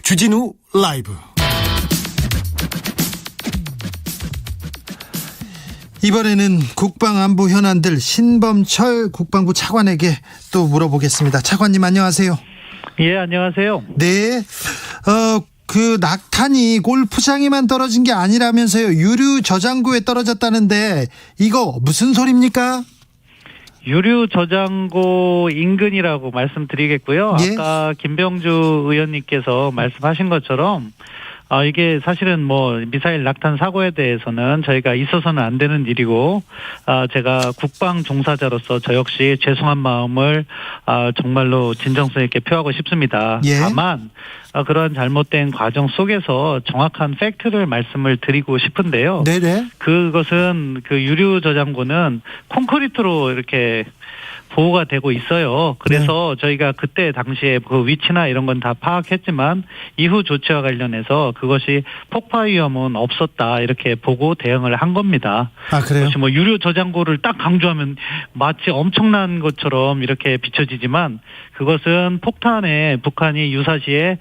주진우 라이브. 이번에는 국방안보 현안들 신범철 국방부 차관에게 또 물어보겠습니다. 차관님 안녕하세요. 예, 안녕하세요. 네. 그 낙탄이 골프장에만 떨어진 게 아니라면서요. 유류 저장고에 떨어졌다는데 이거 무슨 소리입니까? 유류 저장고 인근이라고 말씀드리겠고요. 예? 아까 김병주 의원님께서 말씀하신 것처럼 이게 사실은 뭐 미사일 낙탄 사고에 대해서는 저희가 있어서는 안 되는 일이고, 제가 국방 종사자로서 저 역시 죄송한 마음을 정말로 진정성 있게 표하고 싶습니다. 예? 다만 그러한 잘못된 과정 속에서 정확한 팩트를 말씀을 드리고 싶은데요. 네네. 그것은 그 유류 저장고는 콘크리트로 이렇게 보호가 되고 있어요. 그래서 저희가 그때 당시에 그 위치나 이런 건 다 파악했지만 이후 조치와 관련해서 그것이 폭파 위험은 없었다 이렇게 보고 대응을 한 겁니다. 아, 그래요? 그것이 뭐 유료 저장고를 딱 강조하면 마치 엄청난 것처럼 이렇게 비춰지지만 그것은 폭탄에 북한이 유사시에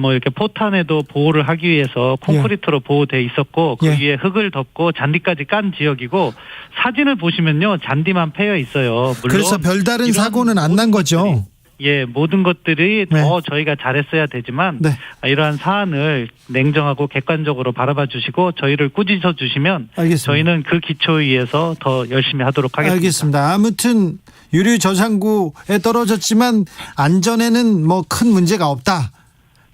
뭐 이렇게 포탄에도 보호를 하기 위해서 콘크리트로 보호돼 있었고 그 위에 흙을 덮고 잔디까지 깐 지역이고 사진을 보시면요 잔디만 패여 있어요. 물론 그래서 별다른 사고는 안 난 거죠. 예, 모든 것들이 더 저희가 잘했어야 되지만 이러한 사안을 냉정하고 객관적으로 바라봐 주시고 저희를 꾸짖어 주시면 알겠습니다. 저희는 그 기초에 의해서 더 열심히 하도록 하겠습니다. 알겠습니다. 아무튼 유류 저장고에 떨어졌지만 안전에는 뭐 큰 문제가 없다.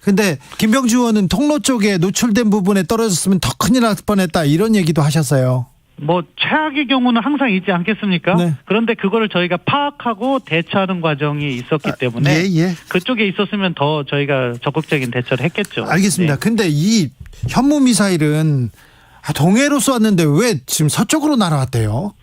근데 김병주 의원은 통로 쪽에 노출된 부분에 떨어졌으면 더 큰일 날 뻔했다 이런 얘기도 하셨어요. 뭐 최악의 경우는 항상 있지 않겠습니까? 네. 그런데 그거를 저희가 파악하고 대처하는 과정이 있었기 때문에 그쪽에 있었으면 더 저희가 적극적인 대처를 했겠죠. 알겠습니다. 네. 근데 이 현무 미사일은 동해로 쏘았는데 왜 지금 서쪽으로 날아왔대요?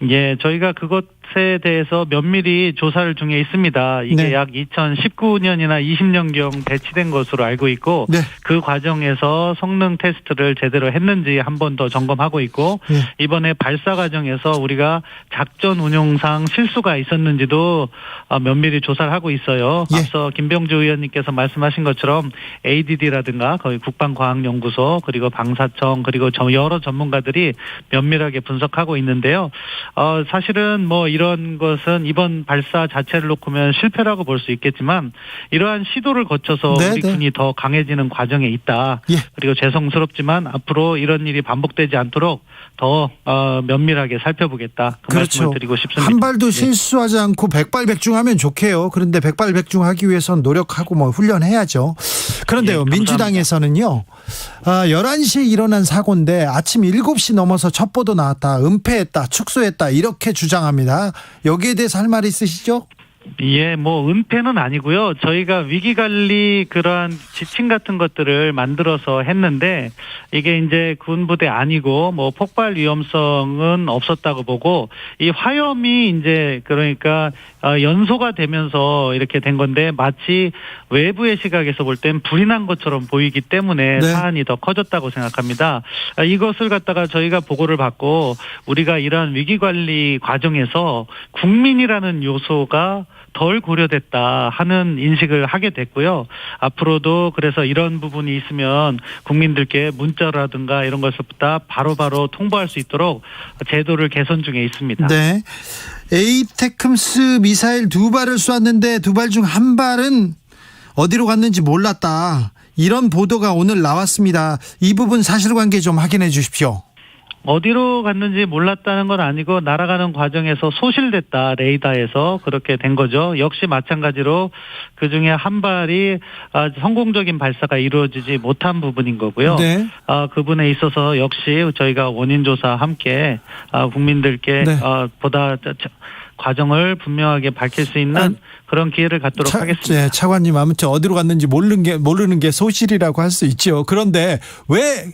예, 저희가 그것에 대해서 면밀히 조사를 중에 있습니다. 이게 약 2019년이나 20년경 배치된 것으로 알고 있고 그 과정에서 성능 테스트를 제대로 했는지 한 번 더 점검하고 있고 이번에 발사 과정에서 우리가 작전 운용상 실수가 있었는지도 면밀히 조사를 하고 있어요. 앞서 김병주 의원님께서 말씀하신 것처럼 ADD라든가 거의 국방과학연구소 그리고 방사청 그리고 여러 전문가들이 면밀하게 분석하고 있는데요. 사실은 뭐 이런 것은 이번 발사 자체를 놓고면 실패라고 볼 수 있겠지만 이러한 시도를 거쳐서 우리 군이 더 강해지는 과정에 있다. 그리고 죄송스럽지만 앞으로 이런 일이 반복되지 않도록 더 면밀하게 살펴보겠다. 그 말씀을 드리고 싶습니다. 한 발도 실수하지 않고 백발백중하면 좋게요. 그런데 백발백중하기 위해서는 노력하고 뭐 훈련해야죠. 그런데요. 민주당에서는요. 11시에 일어난 사고인데 아침 7시 넘어서 첩보도 나왔다. 은폐했다. 축소했다. 이렇게 주장합니다. 여기에 대해서 할 말 있으시죠? 예, 뭐 은폐는 아니고요. 저희가 위기관리 그러한 지침 같은 것들을 만들어서 했는데 이게 이제 군부대 아니고 뭐 폭발 위험성은 없었다고 보고 이 화염이 이제 그러니까 연소가 되면서 이렇게 된 건데 마치 외부의 시각에서 볼 땐 불이 난 것처럼 보이기 때문에 사안이 더 커졌다고 생각합니다. 이것을 갖다가 저희가 보고를 받고 우리가 이러한 위기관리 과정에서 국민이라는 요소가 덜 고려됐다 하는 인식을 하게 됐고요. 앞으로도 그래서 이런 부분이 있으면 국민들께 문자라든가 이런 것부터 바로바로 통보할 수 있도록 제도를 개선 중에 있습니다. 네. 에이테크스 미사일 2발을 쐈는데 2발 중 1발은 어디로 갔는지 몰랐다. 이런 보도가 오늘 나왔습니다. 이 부분 사실관계 좀 확인해 주십시오. 어디로 갔는지 몰랐다는 건 아니고 날아가는 과정에서 소실됐다. 레이더에서 그렇게 된 거죠. 역시 마찬가지로 그중에 한 발이 성공적인 발사가 이루어지지 못한 부분인 거고요. 그 부분에 있어서 역시 저희가 원인 조사 함께 국민들께 보다 과정을 분명하게 밝힐 수 있는 그런 기회를 갖도록 하겠습니다. 차관님 아무튼 어디로 갔는지 모르는 게 소실이라고 할 수 있죠. 그런데 왜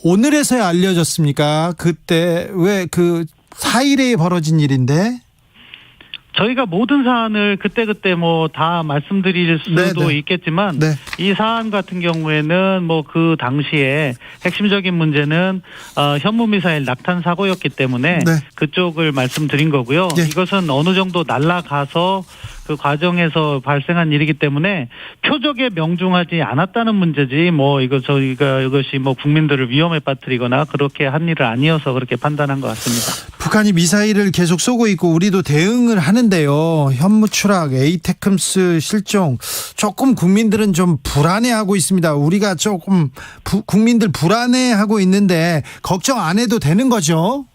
오늘에서야 알려졌습니까? 그때 왜 그 4일에 벌어진 일인데? 저희가 모든 사안을 그때그때 뭐 다 말씀드릴 수도 있겠지만 이 사안 같은 경우에는 뭐 그 당시에 핵심적인 문제는 현무미사일 낙탄 사고였기 때문에 네. 그쪽을 말씀드린 거고요. 예. 이것은 어느 정도 날아가서 그 과정에서 발생한 일이기 때문에 표적에 명중하지 않았다는 문제지 뭐 이것이 뭐 국민들을 위험에 빠뜨리거나 그렇게 한 일은 아니어서 그렇게 판단한 것 같습니다. 북한이 미사일을 계속 쏘고 있고 우리도 대응을 하는데요. 현무 추락, 에이테크스 실종 조금 국민들은 좀 불안해하고 있습니다. 우리가 조금 국민들 불안해하고 있는데 걱정 안 해도 되는 거죠?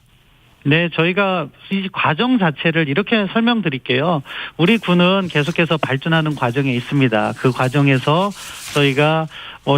네, 저희가 이 과정 자체를 이렇게 설명드릴게요. 우리 군은 계속해서 발전하는 과정에 있습니다. 그 과정에서 저희가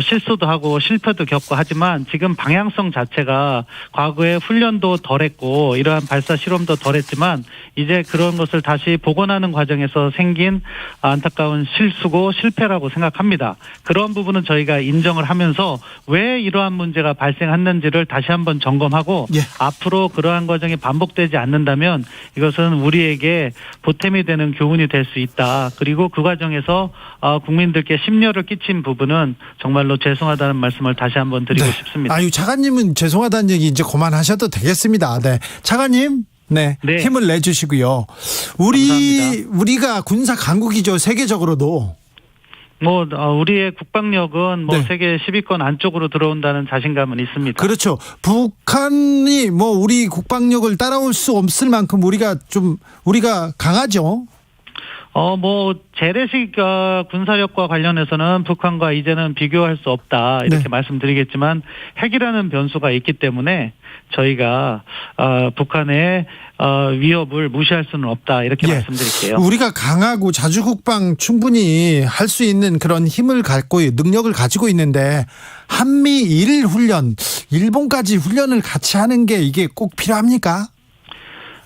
실수도 하고 실패도 겪고 하지만 지금 방향성 자체가 과거에 훈련도 덜했고 이러한 발사 실험도 덜했지만 이제 그런 것을 다시 복원하는 과정에서 생긴 안타까운 실수고 실패라고 생각합니다. 그런 부분은 저희가 인정을 하면서 왜 이러한 문제가 발생했는지를 다시 한번 점검하고 예. 앞으로 그러한 과정이 반복되지 않는다면 이것은 우리에게 보탬이 되는 교훈이 될 수 있다. 그리고 그 과정에서 국민들께 심려를 끼친 부분은 정말로 죄송하다는 말씀을 다시 한번 드리고 네. 싶습니다. 아유, 차관님은 죄송하다는 얘기 이제 그만하셔도 되겠습니다. 네, 차관님, 네, 힘을 내주시고요. 감사합니다. 우리가 군사 강국이죠, 세계적으로도. 우리의 국방력은 네. 세계 10위권 안쪽으로 들어온다는 자신감은 있습니다. 그렇죠. 북한이 우리 국방력을 따라올 수 없을 만큼 우리가 강하죠. 재래식 군사력과 관련해서는 북한과 이제는 비교할 수 없다 이렇게 네. 말씀드리겠지만 핵이라는 변수가 있기 때문에 저희가 북한의 위협을 무시할 수는 없다 이렇게 말씀드릴게요. 우리가 강하고 자주국방 충분히 할 수 있는 그런 힘을 갖고 능력을 가지고 있는데 한미일 훈련, 일본까지 훈련을 같이 하는 게 이게 꼭 필요합니까?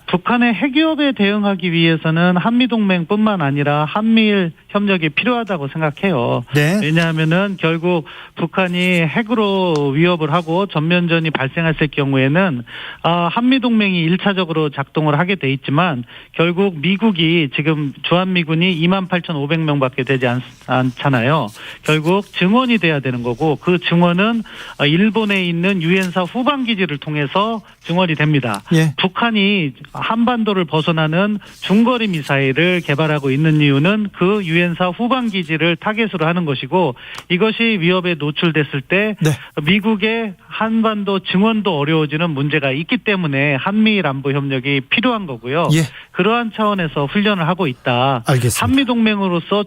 북한의 핵위협에 대응하기 위해서는 한미동맹뿐만 아니라 한미일 협력이 필요하다고 생각해요. 네. 왜냐하면은 결국 북한이 핵으로 위협을 하고 전면전이 발생했을 경우에는 한미동맹이 1차적으로 작동을 하게 돼 있지만 결국 미국이 지금 주한미군이 28,500명밖에 되지 않잖아요. 결국 증원이 돼야 되는 거고 그 증원은 일본에 있는 유엔사 후방기지를 통해서 증원이 됩니다. 예. 북한이 한반도를 벗어나는 중거리 미사일을 개발하고 있는 이유는 그 유엔사 후방기지를 타겟으로 하는 것이고 이것이 위협에 노출됐을 때 네. 미국의 한반도 증원도 어려워지는 문제가 있기 때문에 한미일 안보 협력이 필요한 거고요. 예. 그러한 차원에서 훈련을 하고 있다. 알겠습니다. 한미동맹으로서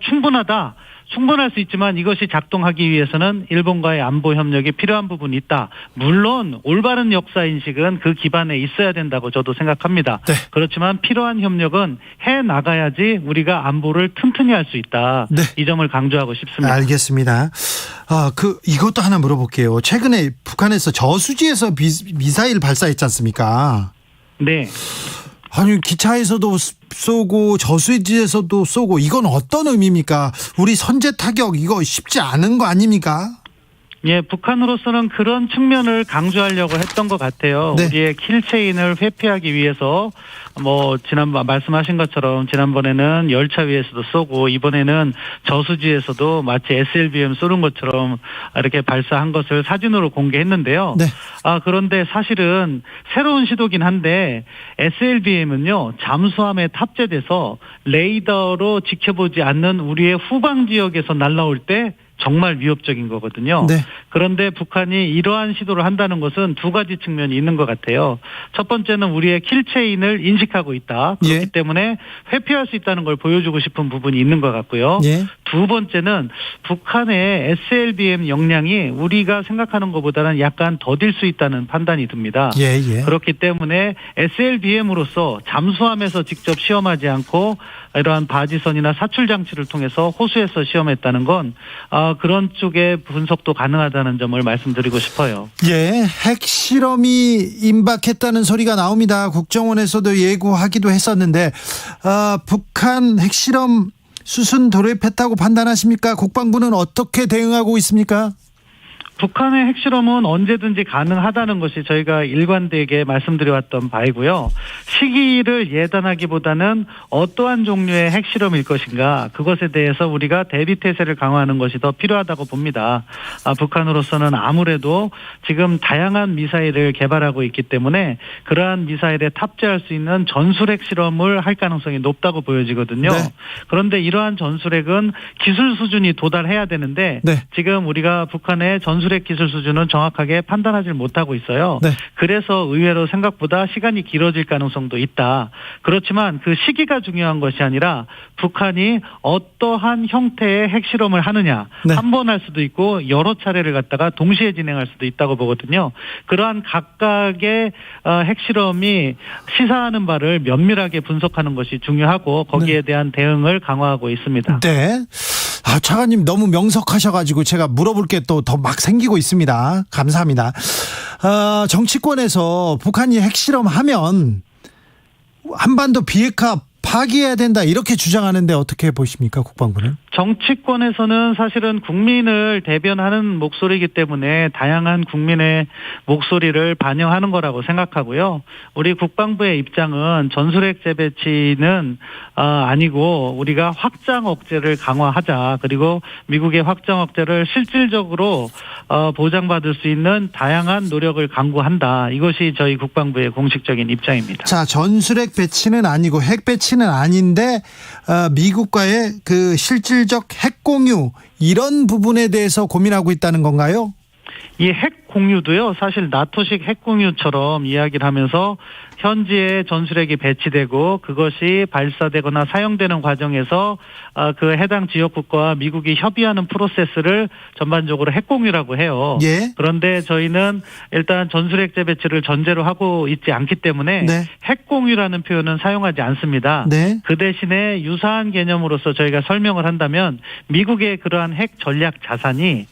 충분할 수 있지만 이것이 작동하기 위해서는 일본과의 안보 협력이 필요한 부분이 있다. 물론 올바른 역사인식은 그 기반에 있어야 된다고 저도 생각합니다. 네. 그렇지만 필요한 협력은 해나가야지 우리가 안보를 튼튼히 할 수 있다. 네. 이 점을 강조하고 싶습니다. 알겠습니다. 이것도 하나 물어볼게요. 최근에 북한에서 저수지에서 미사일 발사했지 않습니까? 네. 아니, 기차에서도 쏘고 저수지에서도 쏘고 이건 어떤 의미입니까? 우리 선제 타격 이거 쉽지 않은 거 아닙니까? 예, 북한으로서는 그런 측면을 강조하려고 했던 것 같아요. 네. 우리의 킬체인을 회피하기 위해서 지난번 말씀하신 것처럼 지난번에는 열차 위에서도 쏘고 이번에는 저수지에서도 마치 SLBM 쏘는 것처럼 이렇게 발사한 것을 사진으로 공개했는데요. 네. 그런데 사실은 새로운 시도긴 한데 SLBM은요, 잠수함에 탑재돼서 레이더로 지켜보지 않는 우리의 후방 지역에서 날아올 때 정말 위협적인 거거든요. 네. 그런데 북한이 이러한 시도를 한다는 것은 두 가지 측면이 있는 것 같아요. 첫 번째는 우리의 킬체인을 인식하고 있다. 그렇기 예. 때문에 회피할 수 있다는 걸 보여주고 싶은 부분이 있는 것 같고요. 예. 두 번째는 북한의 SLBM 역량이 우리가 생각하는 것보다는 약간 더딜 수 있다는 판단이 듭니다. 예. 그렇기 때문에 SLBM으로서 잠수함에서 직접 시험하지 않고 이러한 바지선이나 사출 장치를 통해서 호수에서 시험했다는 건 그런 쪽의 분석도 가능하다는 점을 말씀드리고 싶어요. 예, 핵실험이 임박했다는 소리가 나옵니다. 국정원에서도 예고하기도 했었는데 북한 핵실험 수순 돌입했다고 판단하십니까? 국방부는 어떻게 대응하고 있습니까? 북한의 핵실험은 언제든지 가능하다는 것이 저희가 일관되게 말씀드려왔던 바이고요. 시기를 예단하기보다는 어떠한 종류의 핵실험일 것인가 그것에 대해서 우리가 대비태세를 강화하는 것이 더 필요하다고 봅니다. 북한으로서는 아무래도 지금 다양한 미사일을 개발하고 있기 때문에 그러한 미사일에 탑재할 수 있는 전술핵 실험을 할 가능성이 높다고 보여지거든요. 네. 그런데 이러한 전술핵은 기술 수준이 도달해야 되는데 네. 지금 우리가 북한의 전술핵 기술 수준은 정확하게 판단하지 못하고 있어요. 네. 그래서 의외로 생각보다 시간이 길어질 가능성도 있다. 그렇지만 그 시기가 중요한 것이 아니라 북한이 어떠한 형태의 핵실험을 하느냐. 네. 한 번 할 수도 있고 여러 차례를 갖다가 동시에 진행할 수도 있다고 보거든요. 그러한 각각의 핵실험이 시사하는 바를 면밀하게 분석하는 것이 중요하고 거기에 대한 대응을 강화하고 있습니다. 네. 차관님 너무 명석하셔가지고 제가 물어볼 게 또 더 막 생기고 있습니다. 감사합니다. 정치권에서 북한이 핵실험하면 한반도 비핵화 파기해야 된다 이렇게 주장하는데 어떻게 보십니까, 국방부는? 정치권에서는 사실은 국민을 대변하는 목소리이기 때문에 다양한 국민의 목소리를 반영하는 거라고 생각하고요. 우리 국방부의 입장은 전술핵 재배치는 아니고 우리가 확장 억제를 강화하자. 그리고 미국의 확장 억제를 실질적으로 보장받을 수 있는 다양한 노력을 강구한다. 이것이 저희 국방부의 공식적인 입장입니다. 자, 전술핵 배치는 아니고 핵 배치는 아닌데 미국과의 그 실질적 핵 공유 이런 부분에 대해서 고민하고 있다는 건가요? 이 핵 공유도요, 사실 나토식 핵 공유처럼 이야기를 하면서 현지에 전술핵이 배치되고 그것이 발사되거나 사용되는 과정에서 그 해당 지역 국가와 미국이 협의하는 프로세스를 전반적으로 핵 공유라고 해요. 예. 그런데 저희는 일단 전술핵 재배치를 전제로 하고 있지 않기 때문에 네. 핵 공유라는 표현은 사용하지 않습니다. 네. 그 대신에 유사한 개념으로서 저희가 설명을 한다면 미국의 그러한 핵 전략 자산이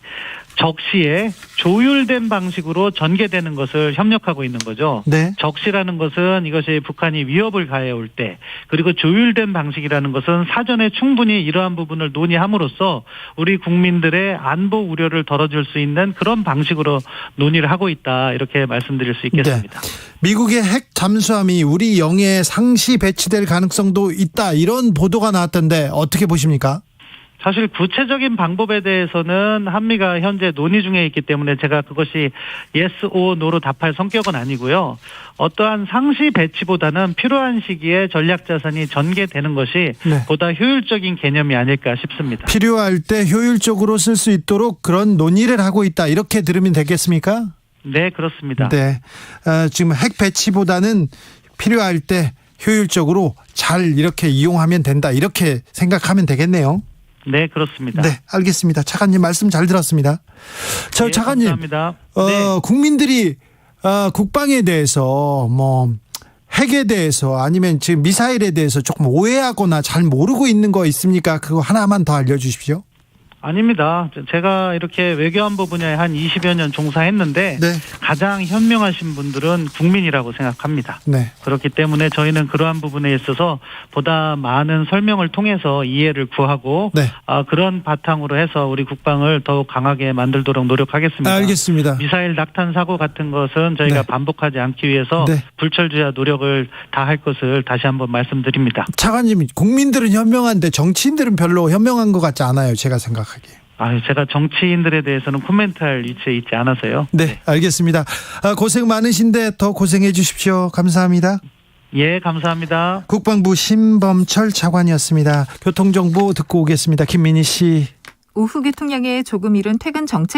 적시에 조율된 방식으로 전개되는 것을 협력하고 있는 거죠. 네. 적시라는 것은 이것이 북한이 위협을 가해올 때, 그리고 조율된 방식이라는 것은 사전에 충분히 이러한 부분을 논의함으로써 우리 국민들의 안보 우려를 덜어줄 수 있는 그런 방식으로 논의를 하고 있다, 이렇게 말씀드릴 수 있겠습니다. 네. 미국의 핵 잠수함이 우리 영해에 상시 배치될 가능성도 있다, 이런 보도가 나왔던데 어떻게 보십니까? 사실 구체적인 방법에 대해서는 한미가 현재 논의 중에 있기 때문에 제가 그것이 yes or no로 답할 성격은 아니고요. 어떠한 상시 배치보다는 필요한 시기에 전략 자산이 전개되는 것이 네. 보다 효율적인 개념이 아닐까 싶습니다. 필요할 때 효율적으로 쓸 수 있도록 그런 논의를 하고 있다, 이렇게 들으면 되겠습니까? 네, 그렇습니다. 네, 지금 핵 배치보다는 필요할 때 효율적으로 잘 이렇게 이용하면 된다, 이렇게 생각하면 되겠네요. 네, 그렇습니다. 네, 알겠습니다. 차관님 말씀 잘 들었습니다. 저 네, 차관님, 감사합니다. 네. 국민들이 국방에 대해서 핵에 대해서 아니면 지금 미사일에 대해서 조금 오해하거나 잘 모르고 있는 거 있습니까? 그거 하나만 더 알려주십시오. 아닙니다. 제가 이렇게 외교안보 분야에 한 20여 년 종사했는데 네. 가장 현명하신 분들은 국민이라고 생각합니다. 네. 그렇기 때문에 저희는 그러한 부분에 있어서 보다 많은 설명을 통해서 이해를 구하고 네. 그런 바탕으로 해서 우리 국방을 더욱 강하게 만들도록 노력하겠습니다. 알겠습니다. 미사일 낙탄 사고 같은 것은 저희가 네. 반복하지 않기 위해서 네. 불철주야 노력을 다할 것을 다시 한번 말씀드립니다. 차관님, 국민들은 현명한데 정치인들은 별로 현명한 것 같지 않아요, 제가 생각하기에. 제가 정치인들에 대해서는 코멘트할 위치에 있지 않아서요. 네, 알겠습니다. 고생 많으신데 더 고생해 주십시오. 감사합니다. 예, 감사합니다. 국방부 신범철 차관이었습니다. 교통정보 듣고 오겠습니다. 김민희 씨. 오후 교통량에 조금 이른 퇴근 정체